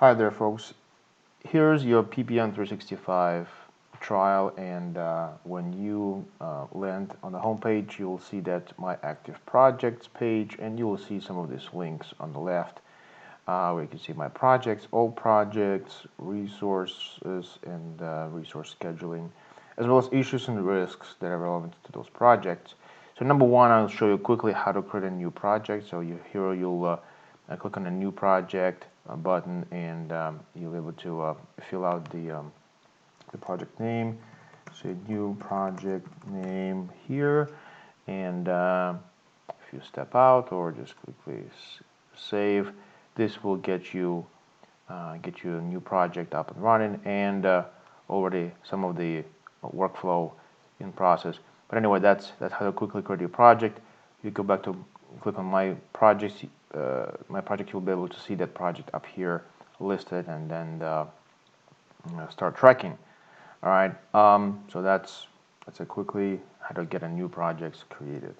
Hi there, folks. Here's your PPM 365 trial, and when you land on the home page, you'll see that my active projects page, and you will see some of these links on the left where you can see my projects, all projects, resources, and resource scheduling, as well as issues and risks that are relevant to those projects. So number one, I'll show you quickly how to create a new project. So here you'll click on a new project button, and you'll be able to fill out the project name. So new project name here, and if you step out or just quickly save, this will get you a new project up and running, and already some of the workflow in process. But anyway, that's how to quickly create your project. You go back to click on my projects. You'll be able to see that project up here listed, and then start tracking. All right. So that's a quickly how to get a new project created.